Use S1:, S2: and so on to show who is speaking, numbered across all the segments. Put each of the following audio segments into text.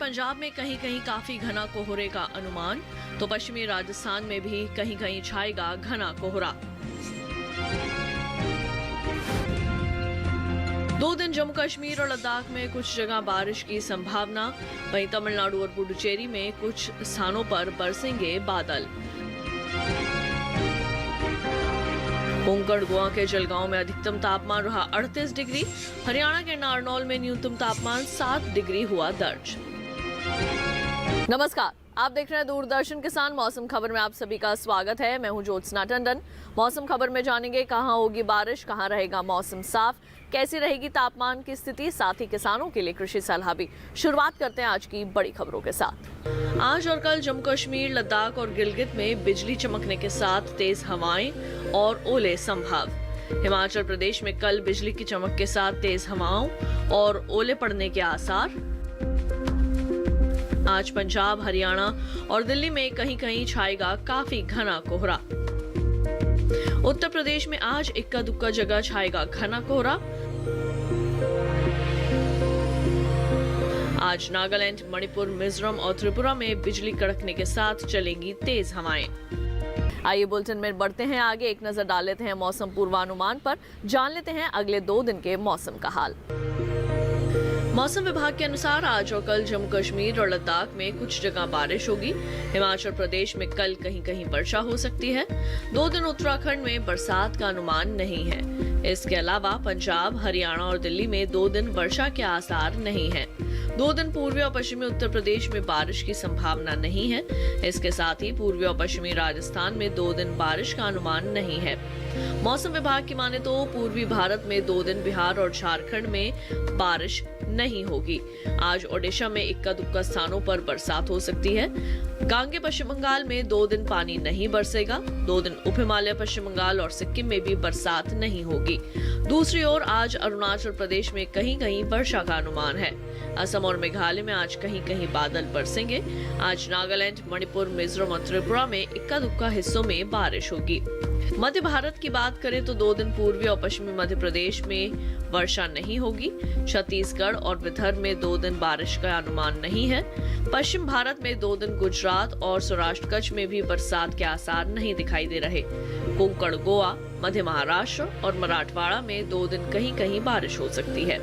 S1: पंजाब में कहीं कहीं काफी घना कोहरे का अनुमान, तो पश्चिमी राजस्थान में भी कहीं कहीं छाएगा घना कोहरा। 2 दिन जम्मू कश्मीर और लद्दाख में कुछ जगह बारिश की संभावना। वहीं तमिलनाडु और पुडुचेरी में कुछ स्थानों पर बरसेंगे बादल। कोंकण गोवा के जलगांव में अधिकतम तापमान रहा 38 डिग्री। हरियाणा के नारनौल में न्यूनतम तापमान 7 डिग्री हुआ दर्ज। नमस्कार, आप देख रहे हैं दूरदर्शन किसान। मौसम खबर में आप सभी का स्वागत है। मैं हूं ज्योत्सना टंडन। मौसम खबर में जानेंगे कहां होगी बारिश, कहां रहेगा मौसम साफ, कैसी रहेगी तापमान की स्थिति, साथ ही किसानों के लिए कृषि सलाह भी। शुरुआत करते हैं आज की बड़ी खबरों के साथ। आज और कल जम्मू कश्मीर, लद्दाख और गिलगित में बिजली चमकने के साथ तेज हवाएं और ओले संभव। हिमाचल प्रदेश में कल बिजली की चमक के साथ तेज हवाओं और ओले पड़ने के आसार। आज पंजाब, हरियाणा और दिल्ली में कहीं कहीं छाएगा काफी घना कोहरा। उत्तर प्रदेश में आज इक्का दुक्का जगह छाएगा घना कोहरा। आज नागालैंड, मणिपुर, मिजोरम और त्रिपुरा में बिजली कड़कने के साथ चलेंगी तेज हवाएं। आइए बुलेटिन में बढ़ते हैं आगे, एक नजर डाल लेते हैं मौसम पूर्वानुमान पर। जान लेते हैं अगले 2 दिन के मौसम का हाल। मौसम विभाग के अनुसार आज और कल जम्मू कश्मीर और लद्दाख में कुछ जगह बारिश होगी। हिमाचल प्रदेश में कल कहीं कहीं वर्षा हो सकती है। 2 दिन उत्तराखंड में बरसात का अनुमान नहीं है। इसके अलावा पंजाब, हरियाणा और दिल्ली में 2 दिन वर्षा के आसार नहीं है। 2 दिन पूर्वी और पश्चिमी उत्तर प्रदेश में बारिश की संभावना नहीं है। इसके साथ ही पूर्वी और पश्चिमी राजस्थान में 2 दिन बारिश का अनुमान नहीं है। मौसम विभाग की माने तो पूर्वी भारत में 2 दिन बिहार और झारखंड में बारिश नहीं होगी। आज ओडिशा में इक्का दुक्का स्थानों पर बरसात हो सकती है। गांगे पश्चिम बंगाल में 2 दिन पानी नहीं बरसेगा। 2 दिन उप हिमालय पश्चिम बंगाल और सिक्किम में भी बरसात नहीं होगी। दूसरी ओर आज अरुणाचल प्रदेश में कहीं कहीं वर्षा का अनुमान है। असम और मेघालय में आज कहीं कहीं बादल बरसेंगे। आज नागालैंड, मणिपुर, मिजोरम और त्रिपुरा में इक्का दुक्का हिस्सों में बारिश होगी। मध्य भारत की बात करें तो 2 दिन पूर्वी और पश्चिमी मध्य प्रदेश में वर्षा नहीं होगी। छत्तीसगढ़ और विदर्भ में 2 दिन बारिश का अनुमान नहीं है। पश्चिम भारत में 2 दिन गुजरात और सौराष्ट्र कच्छ में भी बरसात के आसार नहीं दिखाई दे रहे। कोंकण गोवा, मध्य महाराष्ट्र और मराठवाड़ा में 2 दिन कहीं कहीं बारिश हो सकती है।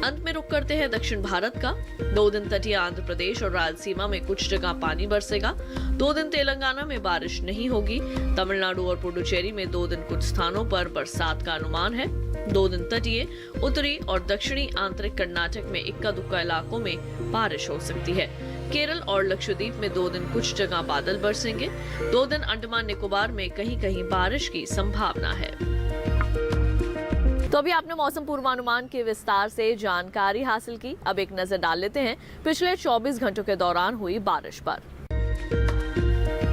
S1: अंत में रुक करते हैं दक्षिण भारत का। 2 दिन तटीय आंध्र प्रदेश और रायलसीमा में कुछ जगह पानी बरसेगा। 2 दिन तेलंगाना में बारिश नहीं होगी। तमिलनाडु और पुडुचेरी में 2 दिन कुछ स्थानों पर बरसात का अनुमान है। 2 दिन तटीय, उत्तरी और दक्षिणी आंतरिक कर्नाटक में इक्का दुक्का इलाकों में बारिश हो सकती है। केरल और लक्षद्वीप में 2 दिन कुछ जगह बादल बरसेंगे। 2 दिन अंडमान निकोबार में कहीं कहीं बारिश की संभावना है। तो अभी आपने मौसम पूर्वानुमान के विस्तार से जानकारी हासिल की। अब एक नजर डाल लेते हैं पिछले 24 घंटों के दौरान हुई बारिश पर।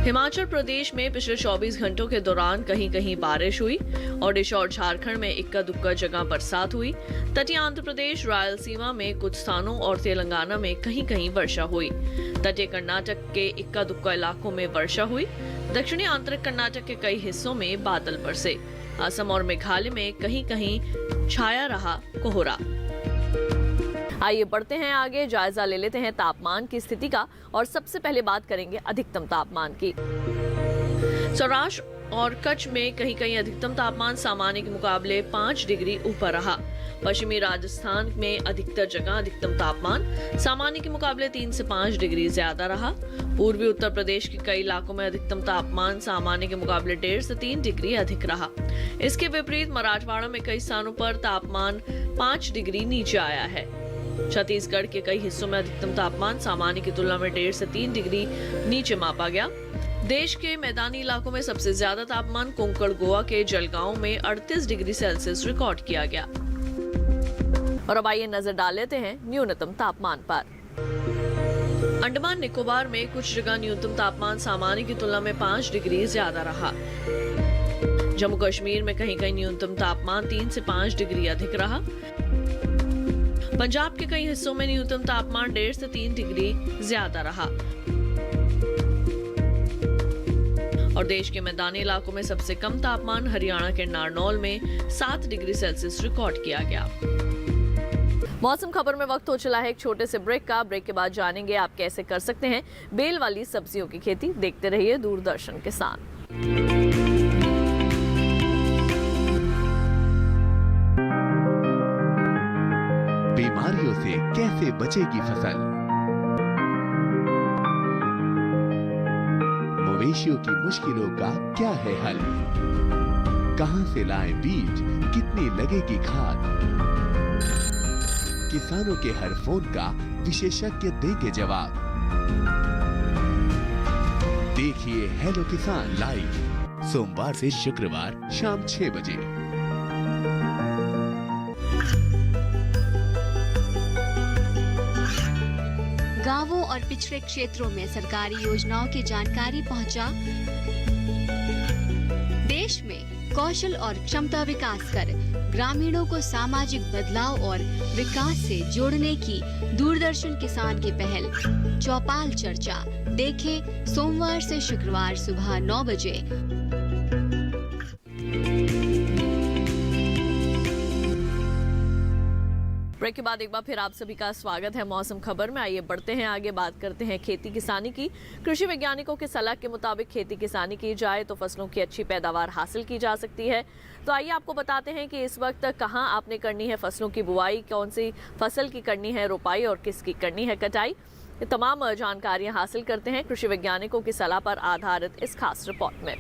S1: हिमाचल प्रदेश में पिछले 24 घंटों के दौरान कहीं कहीं बारिश हुई। ओडिशा और झारखंड में इक्का दुक्का जगह बरसात हुई। तटीय आंध्र प्रदेश, रायलसीमा में कुछ स्थानों और तेलंगाना में कहीं कहीं वर्षा हुई। तटीय कर्नाटक के इक्का दुक्का इलाकों में वर्षा हुई। दक्षिणी आंतरिक कर्नाटक के कई हिस्सों में बादल बरसे। असम और मेघालय में कहीं कहीं छाया रहा कोहरा। आइए बढ़ते हैं आगे, जायजा ले लेते हैं तापमान की स्थिति का और सबसे पहले बात करेंगे अधिकतम तापमान की। सौराष्ट्र और कच्छ में कहीं कहीं अधिकतम तापमान सामान्य के मुकाबले 5 डिग्री ऊपर रहा। पश्चिमी राजस्थान में अधिकतर जगह अधिकतम तापमान सामान्य के मुकाबले 3 से 5 डिग्री ज्यादा रहा। पूर्वी उत्तर प्रदेश के कई इलाकों में अधिकतम तापमान सामान्य के मुकाबले 1.5 से 3 डिग्री अधिक रहा। इसके विपरीत मराठवाड़ा में कई स्थानों पर तापमान 5 डिग्री नीचे आया है। छत्तीसगढ़ के कई हिस्सों में अधिकतम तापमान सामान्य की तुलना में 1.5 से 3 डिग्री नीचे मापा गया। देश के मैदानी इलाकों में सबसे ज्यादा तापमान कोंकण गोवा के जलगांव में 38 डिग्री सेल्सियस रिकॉर्ड किया गया। और अब आइए नजर डाल लेते हैं न्यूनतम तापमान पर। अंडमान निकोबार में कुछ जगह न्यूनतम तापमान सामान्य की तुलना में 5 डिग्री ज्यादा रहा। जम्मू कश्मीर में कहीं कहीं न्यूनतम तापमान 3 से 5 डिग्री अधिक रहा। पंजाब के कई हिस्सों में न्यूनतम तापमान 1.5 से 3 डिग्री ज्यादा रहा। और देश के मैदानी इलाकों में सबसे कम तापमान हरियाणा के नारनौल में 7 डिग्री सेल्सियस रिकॉर्ड किया गया। मौसम खबर में वक्त हो चला है एक छोटे से ब्रेक का। ब्रेक के बाद जानेंगे आप कैसे कर सकते हैं बेल वाली सब्जियों की खेती। देखते रहिए दूरदर्शन किसान।
S2: बीमारियों से कैसे बचेगी फसल? मवेशियों की मुश्किलों का क्या है हल? कहां से लाएं बीज, कितनी लगेगी खाद? किसानों के हर फोन का विशेषज्ञ देंगे जवाब। देखिए हेलो किसान लाइव सोमवार से शुक्रवार शाम 6 बजे।
S3: गांवों और पिछड़े क्षेत्रों में सरकारी योजनाओं की जानकारी पहुंचा। देश में कौशल और क्षमता विकास कर ग्रामीणों को सामाजिक बदलाव और विकास से जोड़ने की दूरदर्शन किसान की पहल चौपाल चर्चा देखें सोमवार से शुक्रवार सुबह 9 बजे।
S1: ब्रेक के बाद एक बार फिर आप सभी का स्वागत है मौसम खबर में। आइए बढ़ते हैं आगे, बात करते हैं खेती किसानी की। कृषि वैज्ञानिकों के सलाह के मुताबिक खेती किसानी की जाए तो फसलों की अच्छी पैदावार हासिल की जा सकती है। तो आइए आपको बताते हैं कि इस वक्त कहां आपने करनी है फसलों की बुआई, कौन सी फसल की करनी है रोपाई और किसकी करनी है कटाई। ये तमाम जानकारियां हासिल करते हैं कृषि वैज्ञानिकों की सलाह पर आधारित इस खास रिपोर्ट में।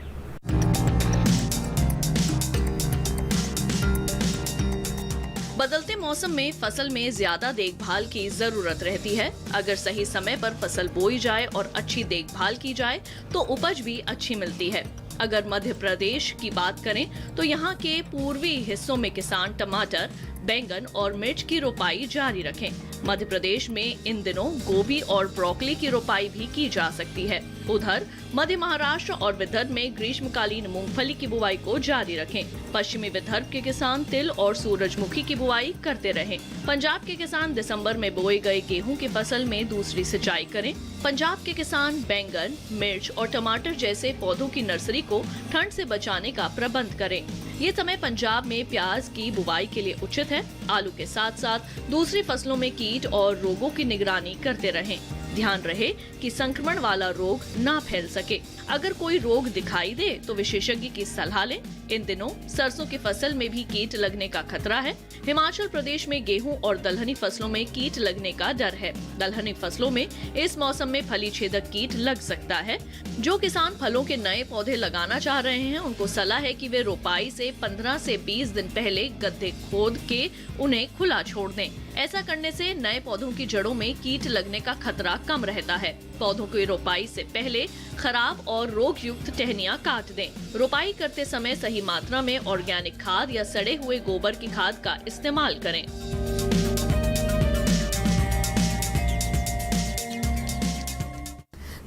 S1: बदलते मौसम में फसल में ज्यादा देखभाल की जरूरत रहती है। अगर सही समय पर फसल बोई जाए और अच्छी देखभाल की जाए तो उपज भी अच्छी मिलती है। अगर मध्य प्रदेश की बात करें तो यहाँ के पूर्वी हिस्सों में किसान टमाटर, बैंगन और मिर्च की रोपाई जारी रखें। मध्य प्रदेश में इन दिनों गोभी और ब्रोकली की रोपाई भी की जा सकती है। उधर मध्य महाराष्ट्र और विदर्भ में ग्रीष्मकालीन मूंगफली की बुआई को जारी रखें। पश्चिमी विदर्भ के किसान तिल और सूरजमुखी की बुआई करते रहें। पंजाब के किसान दिसंबर में बोए गए गेहूं की फसल में दूसरी सिंचाई करें। पंजाब के किसान बैंगन, मिर्च और टमाटर जैसे पौधों की नर्सरी को ठंड से बचाने का प्रबंध करें। ये समय पंजाब में प्याज की बुवाई के लिए उचित है। आलू के साथ साथ दूसरी फसलों में कीट और रोगों की निगरानी करते रहें। ध्यान रहे कि संक्रमण वाला रोग ना फैल सके। अगर कोई रोग दिखाई दे तो विशेषज्ञ की सलाह लें। इन दिनों सरसों की फसल में भी कीट लगने का खतरा है। हिमाचल प्रदेश में गेहूं और दलहनी फसलों में कीट लगने का डर है। दलहनी फसलों में इस मौसम में फली छेदक कीट लग सकता है। जो किसान फलों के नए पौधे लगाना चाह रहे हैं उनको सलाह है कि वे रोपाई से 15 से 20 दिन पहले गड्ढे खोद के उन्हें खुला छोड़ दें। ऐसा करने से नए पौधों की जड़ों में कीट लगने का खतरा कम रहता है। पौधों की रोपाई से पहले खराब और रोग युक्त टहनियां काट दें। रोपाई करते समय सही मात्रा में ऑर्गेनिक खाद या सड़े हुए गोबर की खाद का इस्तेमाल करें।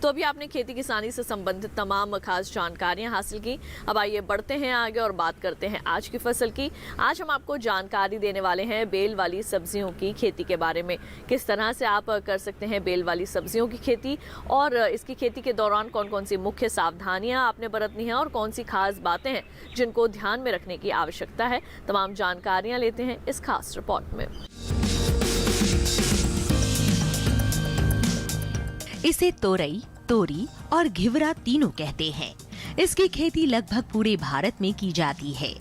S1: तो अभी आपने खेती किसानी से संबंधित तमाम खास जानकारियां हासिल की। अब आइए बढ़ते हैं आगे और बात करते हैं आज की फसल की। आज हम आपको जानकारी देने वाले हैं बेल वाली सब्जियों की खेती के बारे में। किस तरह से आप कर सकते हैं बेल वाली सब्जियों की खेती और इसकी खेती के दौरान कौन कौन सी मुख्य सावधानियां आपने बरतनी है और कौन सी खास बातें हैं जिनको ध्यान में रखने की आवश्यकता है। तमाम जानकारियां लेते हैं इस खास रिपोर्ट में।
S4: इसे तोरई, तोरी और घिवरा तीनों कहते हैं। इसकी खेती लगभग पूरे भारत में की जाती है।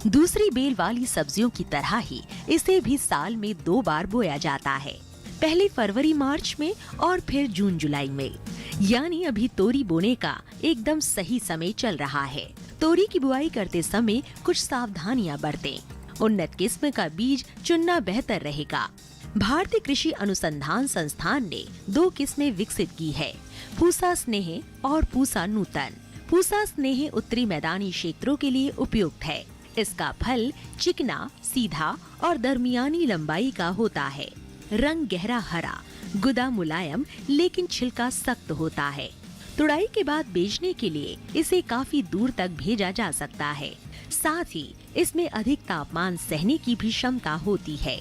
S4: दूसरी बेल वाली सब्जियों की तरह ही इसे भी साल में 2 बार बोया जाता है, पहले फरवरी मार्च में और फिर जून जुलाई में। यानी अभी तोरी बोने का एकदम सही समय चल रहा है। तोरी की बुआई करते समय कुछ सावधानियां बरतें। उन्नत किस्म का बीज चुनना बेहतर रहेगा। भारतीय कृषि अनुसंधान संस्थान ने 2 किस्में विकसित की है, पूसा स्नेह और पूसा नूतन। पूसा स्नेह उत्तरी मैदानी क्षेत्रों के लिए उपयुक्त है। इसका फल चिकना, सीधा और दरमियानी लंबाई का होता है। रंग गहरा हरा, गुदा मुलायम लेकिन छिलका सख्त होता है। तुड़ाई के बाद बेचने के लिए इसे काफी दूर तक भेजा जा सकता है। साथ ही इसमें अधिक तापमान सहने की भी क्षमता होती है।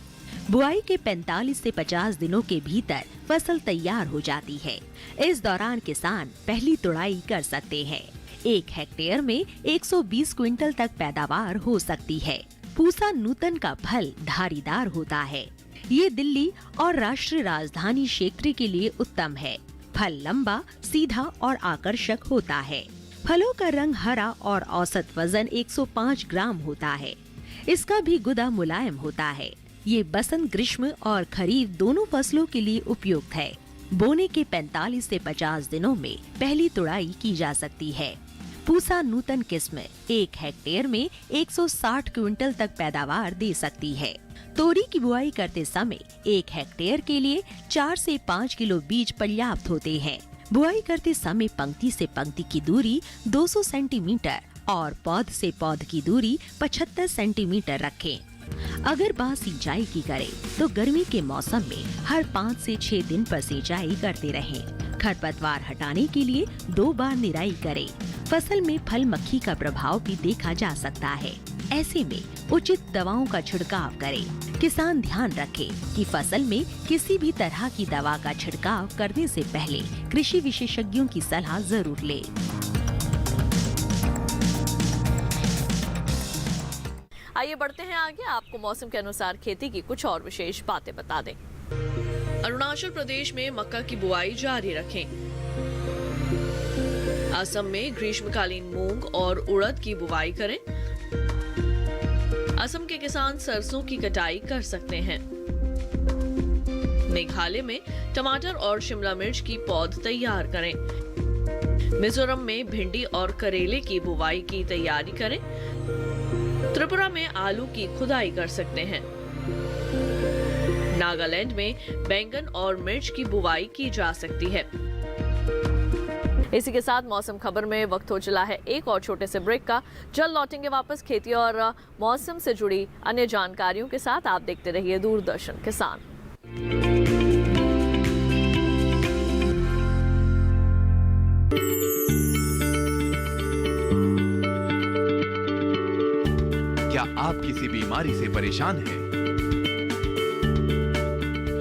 S4: बुआई के 45 से 50 दिनों के भीतर फसल तैयार हो जाती है। इस दौरान किसान पहली तुड़ाई कर सकते हैं। 1 हेक्टेयर में 120 क्विंटल तक पैदावार हो सकती है। पूसा नूतन का फल धारीदार होता है। ये दिल्ली और राष्ट्रीय राजधानी क्षेत्र के लिए उत्तम है। फल लंबा, सीधा और आकर्षक होता है। फलों का रंग हरा और औसत वजन 105 ग्राम होता है। इसका भी गुदा मुलायम होता है। ये बसंत, ग्रीष्म और खरीफ दोनों फसलों के लिए उपयुक्त है। बोने के 45 से 50 दिनों में पहली तुड़ाई की जा सकती है। पूसा नूतन किस्म 1 हेक्टेयर में 160 क्विंटल तक पैदावार दे सकती है। तोरी की बुआई करते समय 1 हेक्टेयर के लिए 4 से 5 किलो बीज पर्याप्त होते हैं। बुआई करते समय पंक्ति से पंक्ति की दूरी 200 सेंटीमीटर और पौध से पौध की दूरी 75 सेंटीमीटर रखें। अगर बात सिंचाई की करें तो गर्मी के मौसम में हर 5 से 6 दिन पर सिंचाई करते रहें। खरपतवार हटाने के लिए 2 बार निराई करें। फसल में फल मक्खी का प्रभाव भी देखा जा सकता है। ऐसे में उचित दवाओं का छिड़काव करें। किसान ध्यान रखें कि फसल में किसी भी तरह की दवा का छिड़काव करने से पहले कृषि विशेषज्ञों की सलाह जरूर लें।
S1: आइए बढ़ते हैं आगे, आपको मौसम के अनुसार खेती की कुछ और विशेष बातें बता दें। अरुणाचल प्रदेश में मक्का की बुआई जारी रखें। असम में ग्रीष्मकालीन मूंग और उड़द की बुवाई करें। असम के किसान सरसों की कटाई कर सकते हैं। मेघालय में टमाटर और शिमला मिर्च की पौध तैयार करें। मिजोरम में भिंडी और करेले की बुवाई की तैयारी करें। त्रिपुरा में आलू की खुदाई कर सकते हैं। नागालैंड में बैंगन और मिर्च की बुवाई की जा सकती है। इसी के साथ मौसम खबर में वक्त हो चला है एक और छोटे से ब्रेक का। जल्द लौटेंगे वापस खेती और मौसम से जुड़ी अन्य जानकारियों के साथ। आप देखते रहिए दूरदर्शन किसान।
S2: क्या आप किसी बीमारी से परेशान हैं?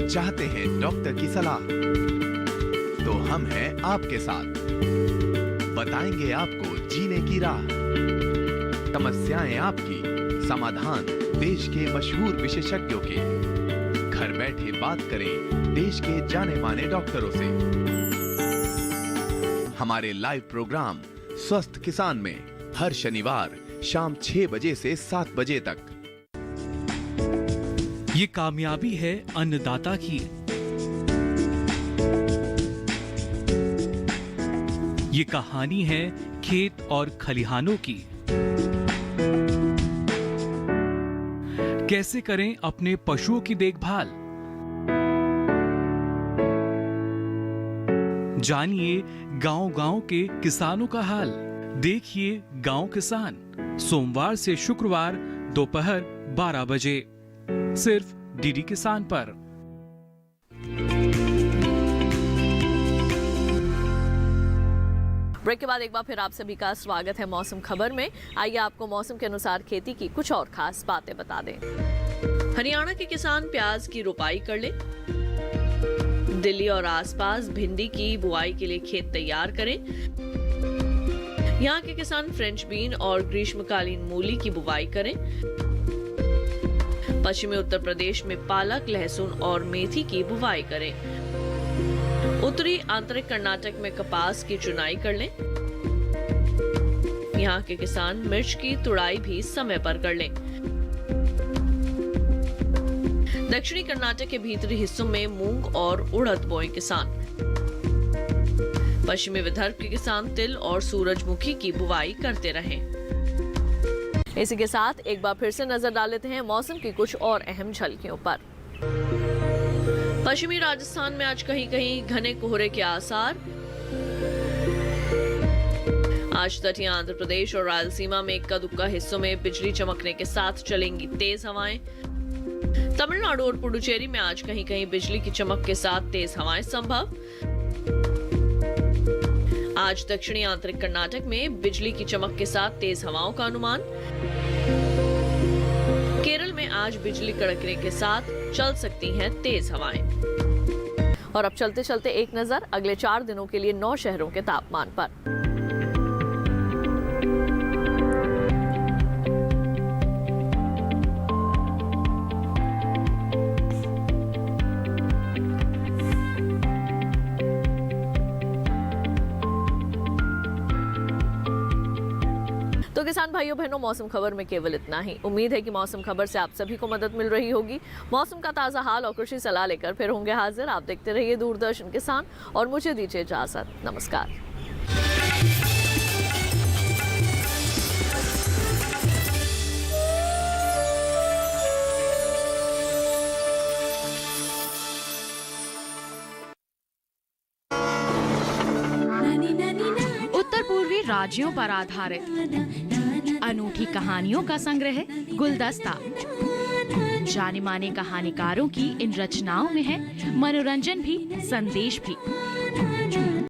S2: चाहते हैं डॉक्टर की सलाह? तो हम हैं आपके साथ। बताएंगे आपको जीने की राह। समस्याएं आपकी, समाधान देश के मशहूर विशेषज्ञों के। घर बैठे बात करें देश के जाने माने डॉक्टरों से। हमारे लाइव प्रोग्राम स्वस्थ किसान में हर शनिवार शाम 6 बजे से 7 बजे तक।
S5: ये कामयाबी है अन्नदाता की। ये कहानी है खेत और खलिहानों की। कैसे करें अपने पशुओं की देखभाल, जानिए गांव-गांव के किसानों का हाल। देखिए गांव किसान, सोमवार से शुक्रवार दोपहर 12 बजे सिर्फ डीडी किसान पर।
S1: ब्रेक के बाद एक बार फिर आप सभी का स्वागत है मौसम खबर में। आइए आपको मौसम के अनुसार खेती की कुछ और खास बातें बता दें। हरियाणा के किसान प्याज की रोपाई कर लें। दिल्ली और आसपास भिंडी की बुआई के लिए खेत तैयार करें। यहाँ के किसान फ्रेंच बीन और ग्रीष्मकालीन मूली की बुवाई करें। पश्चिमी उत्तर प्रदेश में पालक, लहसुन और मेथी की बुवाई करें। उत्तरी आंतरिक कर्नाटक में कपास की चुनाई कर लें। यहाँ के किसान मिर्च की तुड़ाई भी समय पर कर लें। दक्षिणी कर्नाटक के भीतरी हिस्सों में मूंग और उड़द बोए किसान। पश्चिमी विदर्भ के किसान तिल और सूरजमुखी की बुवाई करते रहें। इसी के साथ एक बार फिर से नजर डाल लेते हैं मौसम की कुछ और अहम झलकियों पर। पश्चिमी राजस्थान में आज कहीं कहीं घने कोहरे के आसार। आज तटीय आंध्र प्रदेश और रायलसीमा में इक्का दुक्का हिस्सों में बिजली चमकने के साथ चलेंगी तेज हवाएं। तमिलनाडु और पुडुचेरी में आज कहीं कहीं बिजली की चमक के साथ तेज हवाएं संभव। आज दक्षिणी आंतरिक कर्नाटक में बिजली की चमक के साथ तेज हवाओं का अनुमान। केरल में आज बिजली कड़कने के साथ चल सकती हैं तेज हवाएं। और अब चलते चलते एक नजर अगले 4 दिनों के लिए 9 शहरों के तापमान पर। तो किसान भाइयों बहनों, मौसम खबर में केवल इतना ही। उम्मीद है कि मौसम खबर से आप सभी को मदद मिल रही होगी। मौसम का ताज़ा हाल और कृषि सलाह लेकर फिर होंगे हाजिर। आप देखते रहिए दूरदर्शन किसान और मुझे दीजिए इजाजत। नमस्कार।
S6: उत्तर पूर्वी राज्यों पर आधारित अनूठी कहानियों का संग्रह गुलदस्ता। जाने माने कहानीकारों की इन रचनाओं में है मनोरंजन भी, संदेश भी।